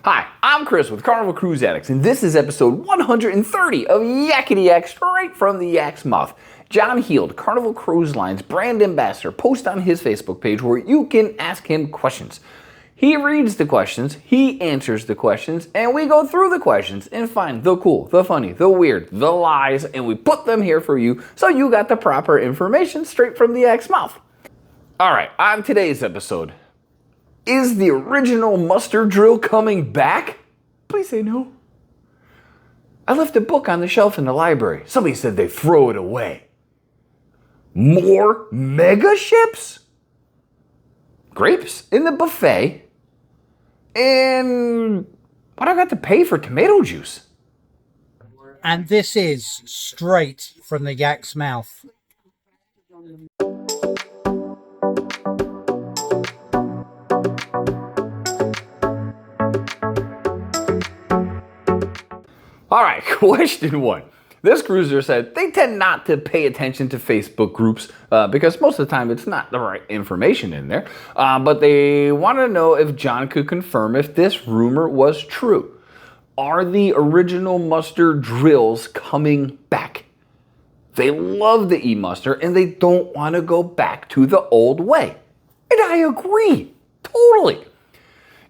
Hi, I'm Chris with Carnival Cruise Addicts, and this is episode 130 of Yakety-Yak, straight from the Yak's mouth. John Heald, Carnival Cruise Line's brand ambassador, posts on his Facebook page where you can ask him questions. He reads the questions, he answers the questions, and we go through the questions and find the cool, the funny, the weird, the lies, and we put them here for you so you got the proper information straight from the Yak's mouth. Alright, on today's episode, is the original muster drill coming back? Please say no. I left a book on the shelf in the library. Somebody said they throw it away. More mega ships? Grapes in the buffet? And what I got to pay for tomato juice? And this is straight from the Yak's mouth. All right, question one. This cruiser said they tend not to pay attention to Facebook groups because most of the time it's not the right information in there. But they want to know if John could confirm if this rumor was true. Are the original muster drills coming back? They love the e-muster and they don't want to go back to the old way. And I agree, totally.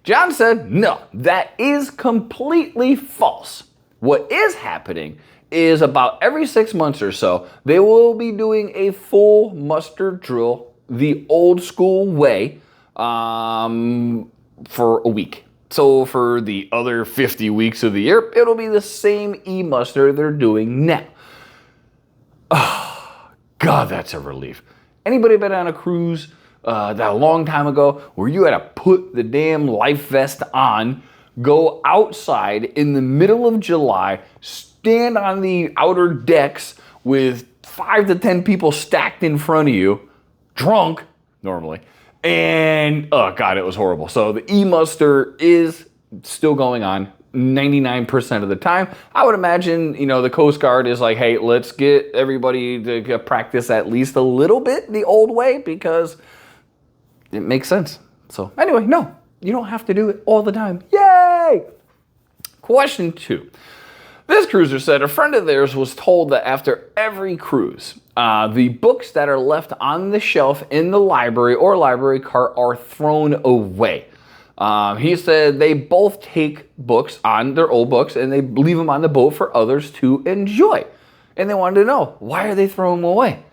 John said, no, that is completely false. What is happening is about every 6 months or so, they will be doing a full muster drill the old school way for a week. So for the other 50 weeks of the year, it'll be the same e-muster they're doing now. Oh, God, that's a relief. Anybody been on a cruise that a long time ago where you had to put the damn life vest on, go outside in the middle of July, stand on the outer decks with 5 to 10 people stacked in front of you, drunk, normally, and, oh God, it was horrible. So the e-muster is still going on 99% of the time. I would imagine, the Coast Guard is like, hey, let's get everybody to practice at least a little bit the old way because it makes sense. So anyway, no. You don't have to do it all the time. Yay! Question 2. This cruiser said a friend of theirs was told that after every cruise, the books that are left on the shelf in the library or library cart are thrown away. He said they both take books on their old books and they leave them on the boat for others to enjoy. And they wanted to know, why are they throwing them away?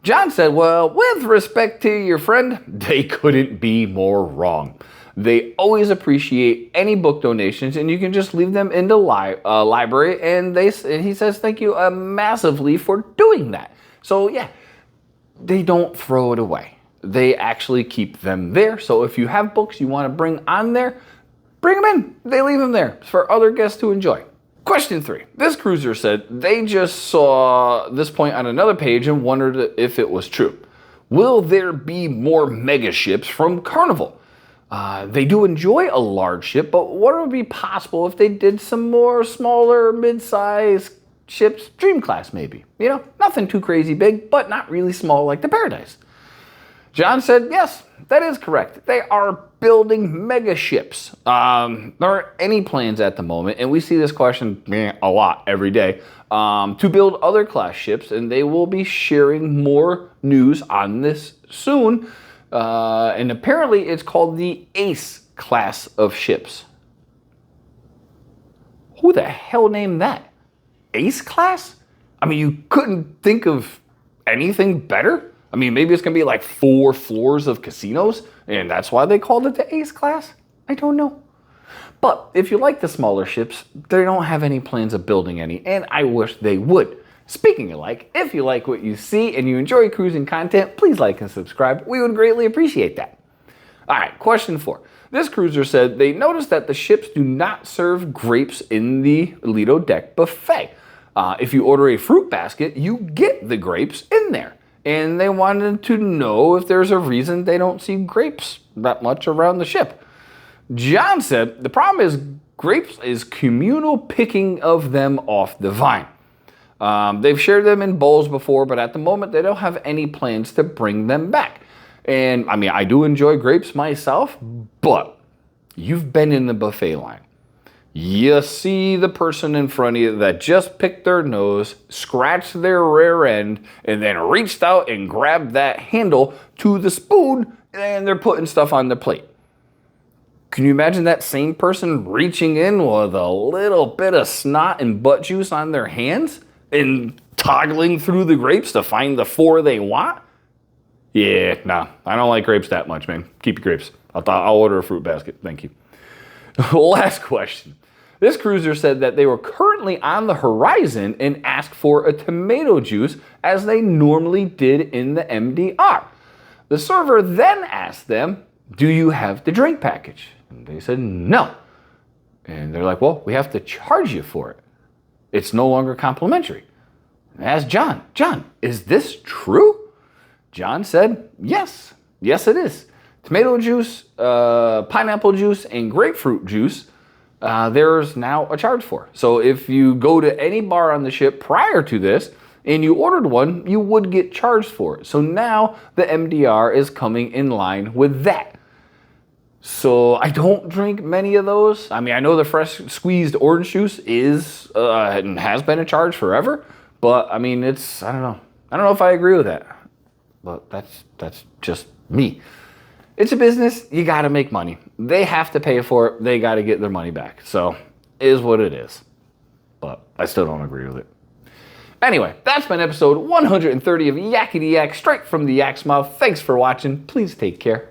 John said, well, with respect to your friend, they couldn't be more wrong. They always appreciate any book donations, and you can just leave them in the library, and he says thank you massively for doing that. So yeah, they don't throw it away. They actually keep them there. So if you have books you want to bring on there, bring them in. They leave them there for other guests to enjoy. Question 3. This cruiser said they just saw this point on another page and wondered if it was true. Will there be more mega ships from Carnival? They do enjoy a large ship, but what would be possible if they did some more smaller, mid-sized ships, dream class maybe? Nothing too crazy big, but not really small like the Paradise. John said, yes, that is correct. They are building mega ships. There aren't any plans at the moment, and we see this question a lot every day, to build other class ships, and they will be sharing more news on this soon. And apparently it's called the Ace class of ships. Who the hell named that? Ace class? I mean, you couldn't think of anything better? I mean, maybe it's going to be like 4 floors of casinos, and that's why they called it the Ace class? I don't know. But if you like the smaller ships, they don't have any plans of building any, and I wish they would. Speaking of like, if you like what you see and you enjoy cruising content, please like and subscribe. We would greatly appreciate that. All right, question 4. This cruiser said they noticed that the ships do not serve grapes in the Lido deck buffet. If you order a fruit basket, you get the grapes in there. And they wanted to know if there's a reason they don't see grapes that much around the ship. John said the problem is grapes is communal picking of them off the vine. They've shared them in bowls before, but at the moment they don't have any plans to bring them back. And I mean, I do enjoy grapes myself, but you've been in the buffet line. You see the person in front of you that just picked their nose, scratched their rear end, and then reached out and grabbed that handle to the spoon, and they're putting stuff on the plate. Can you imagine that same person reaching in with a little bit of snot and butt juice on their hands and toggling through the grapes to find the 4 they want? Yeah, nah, I don't like grapes that much, man. Keep your grapes. I'll order a fruit basket. Thank you. Last question. This cruiser said that they were currently on the horizon and asked for a tomato juice as they normally did in the MDR. The server then asked them, "Do you have the drink package?" And they said no. And they're like, "Well, we have to charge you for it. It's no longer complimentary." I asked John, "Is this true?" John said, yes, it is. Tomato juice, pineapple juice, and grapefruit juice, there's now a charge for. So if you go to any bar on the ship prior to this and you ordered one, you would get charged for it. So now the MDR is coming in line with that. So I don't drink many of those. I mean, I know the fresh squeezed orange juice is and has been a charge forever, but I mean, I don't know. I don't know if I agree with that. But that's just me. It's a business. You got to make money. They have to pay for it. They got to get their money back. So it is what it is. But I still don't agree with it. Anyway, that's been episode 130 of Yakety-Yak, straight from the Yak's mouth. Thanks for watching. Please take care.